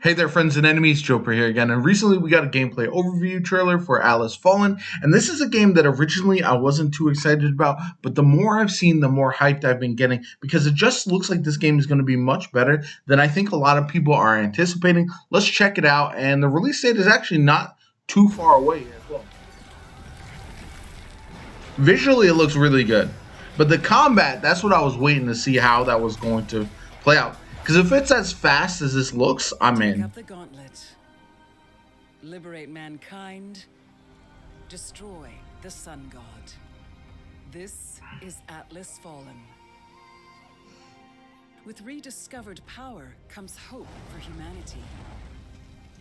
Hey there, friends and enemies, Joper here again, and recently we got a gameplay overview trailer for Atlas Fallen, and this is a game that originally I wasn't too excited about, but the more I've seen, the more hyped I've been getting, because it just looks like this game is going to be much better than I think a lot of people are anticipating. Let's check it out, and the release date is actually not too far away as well. Visually, it looks really good, but the combat, that's what I was waiting to see how that was going to play out. Because if it's as fast as this looks, I'm Take in. up the gauntlet. Liberate mankind. Destroy the sun god. This is Atlas Fallen. With rediscovered power comes hope for humanity.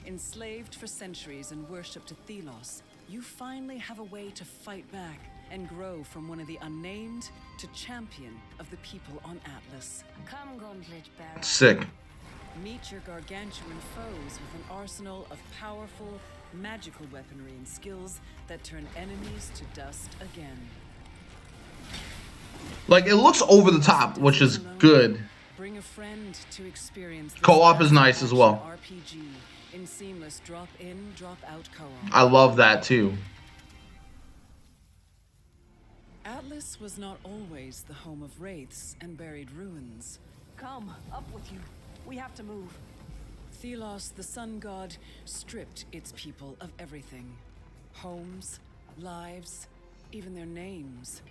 Enslaved for centuries and worshipped to Thelos, you finally have a way to fight back and grow from one of the unnamed to champion of the people on Atlas. Come, Gauntlet Bearer. Sick. Meet your gargantuan foes with an arsenal of powerful, magical weaponry and skills that turn enemies to dust again. Like, it looks over the top, which is good. Bring a friend to experience this Co-op is nice as well. RPG in seamless drop-in, drop-out co-op. I love that too. Atlas was not always the home of wraiths and buried ruins. Come, up with you. We have to move. Thelos, the sun god, stripped its people of everything. Homes, lives, even their names.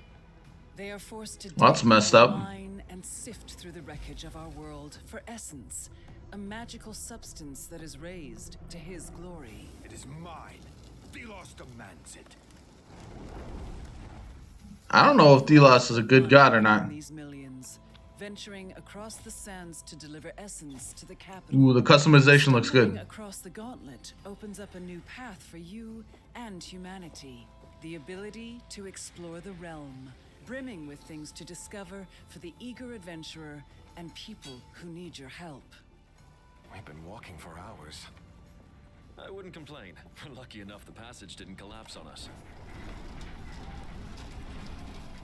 They are forced to Well, that's messed up. mine and sift through the wreckage of our world for essence, a magical substance that is raised to his glory. It is mine. Thelos demands it. I don't know if Delos is a good god or not. These millions, venturing across the sands to deliver essence to the capital. Ooh, the customization looks Stumbling good. across the gauntlet opens up a new path for you and humanity. The ability to explore the realm, brimming with things to discover for the eager adventurer and people who need your help. We've been walking for hours. I wouldn't complain. We're lucky enough the passage didn't collapse on us.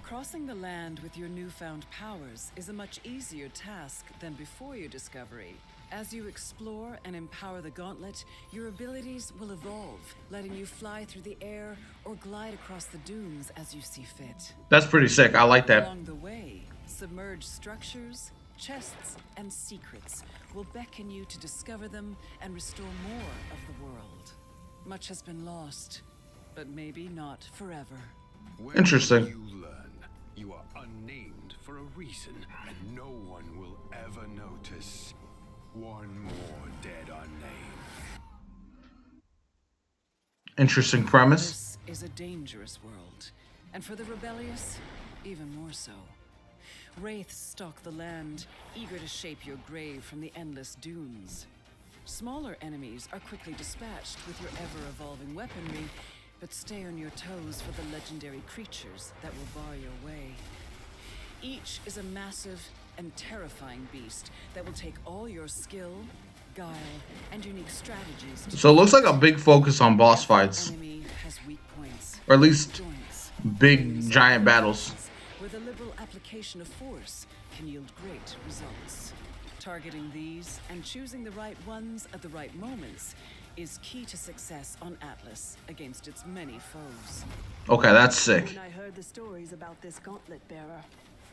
Crossing the land with your newfound powers is a much easier task than before your discovery. As you explore and empower the gauntlet, your abilities will evolve, letting you fly through the air or glide across the dunes as you see fit. That's pretty sick. I like that. Along the way, submerged structures, chests, and secrets will beckon you to discover them and restore more of the world. Much has been lost, but maybe not forever. Where Interesting. You learn. You are unnamed for a reason, and no one will ever notice. One more dead unnamed. Interesting premise. This is a dangerous world, and for the rebellious, even more so. Wraiths stalk the land, eager to shape your grave from the endless dunes. Smaller enemies are quickly dispatched with your ever-evolving weaponry, but stay on your toes for the legendary creatures that will bar your way. Each is a massive and terrifying beast that will take all your skill, guile, and unique strategies to So it looks like a big focus on boss fights, enemy has weak points, or at least joints, big giant battles. where the liberal application of force can yield great results. Targeting these and choosing the right ones at the right moments is key to success on Atlas against its many foes. Okay, that's sick. When I heard the stories about this Gauntlet Bearer,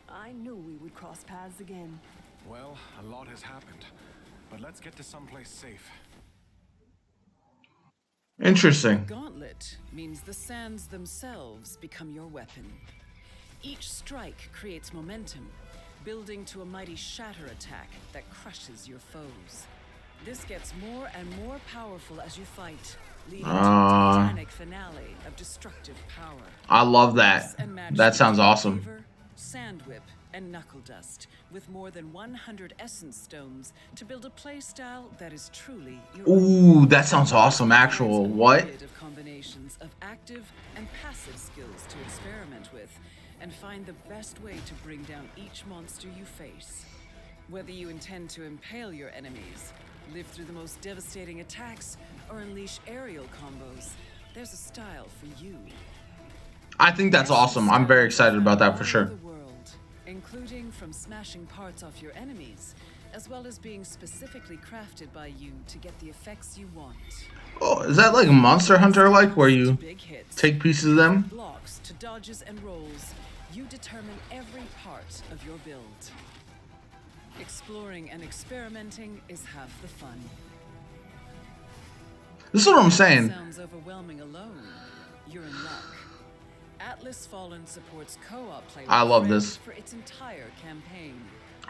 I knew we would cross paths again. Well, a lot has happened, but let's get to someplace safe. Interesting. Gauntlet means the sands themselves become your weapon. Each strike creates momentum, building to a mighty shatter attack that crushes your foes. This gets more and more powerful as you fight, leading to a titanic finale of destructive power. I love that. Mix and match That sounds Steel awesome. Cleaver, Sand Whip, and Knuckle Dust, with more than 100 essence stones to build a playstyle that is truly your own. Ooh, that sounds awesome. Actual what? Myriad of combinations of active and passive skills to experiment with, and find the best way to bring down each monster you face. Whether you intend to impale your enemies, live through the most devastating attacks, or unleash aerial combos, there's a style for you. I think that's awesome. I'm very excited about that for All sure. over the world, including from smashing parts off your enemies as well as being specifically crafted by you to get the effects you want. Oh, is that like Monster Hunter like, where you Big hits, take pieces of them? blocks to dodges and rolls, you determine every part of your build. Exploring and experimenting is half the fun. This is what I'm saying. Sounds overwhelming alone. You're in luck. Atlas Fallen supports co-op play. I love with this. friends for its entire campaign.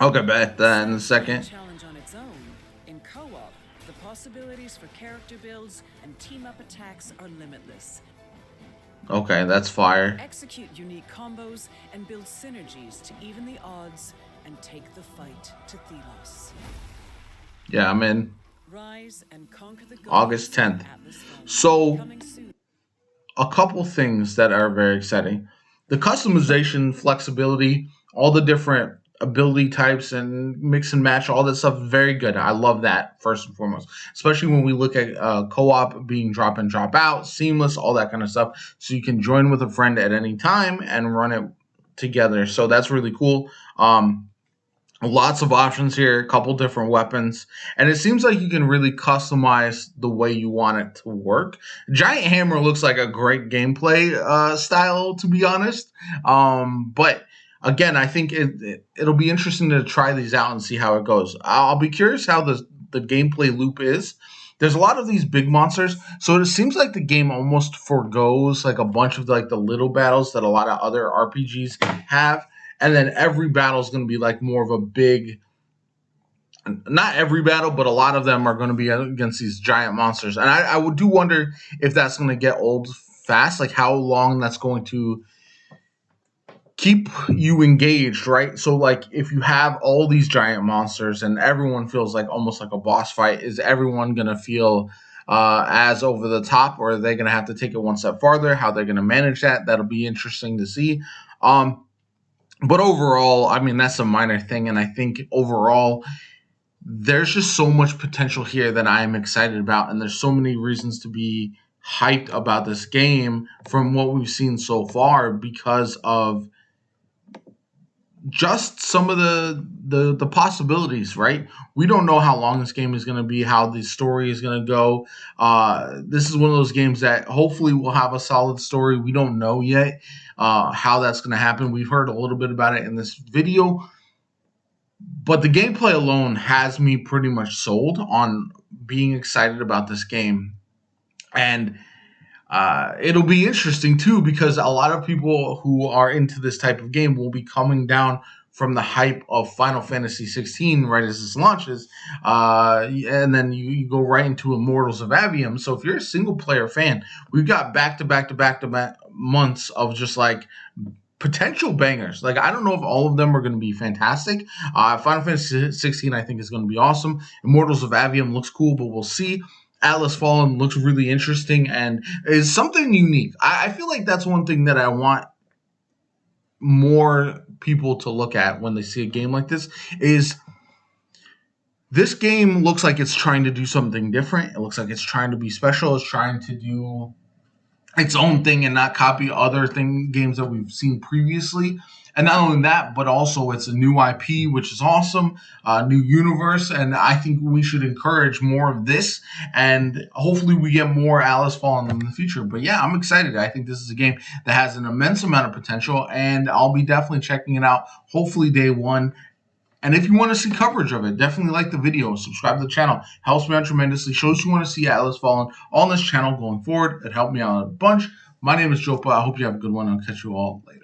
I'll get back to that in a second. Challenge on its own. In co-op, the possibilities for character builds and team-up attacks are limitless. Okay, that's fire. Execute unique combos and build synergies to even the odds and take the fight to Thelos. Yeah, I'm in. Rise and conquer the August gods of 10th. Atlas Fallen. So, Coming soon. a couple things that are very exciting. The customization, flexibility, all the different ability types and mix and match, all that stuff is very good. I love that first and foremost, especially when we look at co-op being drop in, drop out, seamless, all that kind of stuff. So you can join with a friend at any time and run it together. So that's really cool. Lots of options here, a couple different weapons, and it seems like you can really customize the way you want it to work. Giant Hammer looks like a great gameplay style, to be honest. But again, I think it'll be interesting to try these out and see how it goes. I'll be curious how the gameplay loop is. There's a lot of these big monsters, so it seems like the game almost forgoes like a bunch of like the little battles that a lot of other RPGs have. And then every battle is going to be like more of a big, not every battle, but a lot of them are going to be against these giant monsters. And I do wonder if that's going to get old fast, like how long that's going to keep you engaged, right? So like if you have all these giant monsters and everyone feels like almost like a boss fight, is everyone going to feel as over the top, or are they going to have to take it one step farther? How they're going to manage that? That'll be interesting to see. But overall, I mean, that's a minor thing. And I think overall, there's just so much potential here that I am excited about. And there's so many reasons to be hyped about this game from what we've seen so far because of just some of the possibilities, right? We don't know how long this game is going to be, how the story is going to go. This is one of those games that hopefully will have a solid story. We don't know yet how that's going to happen. We've heard a little bit about it in this video, but the gameplay alone has me pretty much sold on being excited about this game. And it'll be interesting too, because a lot of people who are into this type of game will be coming down from the hype of Final Fantasy 16 right as this launches, and then you go right into Immortals of Aveum. So if you're a single player fan, we've got back to back months of just like potential bangers. Like I don't know if all of them are going to be fantastic. Final Fantasy 16 I think is going to be awesome. Immortals of Aveum looks cool, but we'll see. Atlas Fallen looks really interesting and is something unique. I feel like that's one thing that I want more people to look at when they see a game like this, is this game looks like it's trying to do something different. It looks like it's trying to be special. It's trying to do its own thing and not copy other games that we've seen previously. And not only that, but also it's a new IP, which is awesome, new universe, and I think we should encourage more of this, and hopefully we get more Atlas Fallen in the future. But yeah, I'm excited. I think this is a game that has an immense amount of potential, and I'll be definitely checking it out, hopefully day one. And if you want to see coverage of it, definitely like the video, subscribe to the channel. Helps me out tremendously, shows you want to see Atlas Fallen on this channel going forward. It helped me out a bunch. My name is Jopa. I hope you have a good one. I'll catch you all later.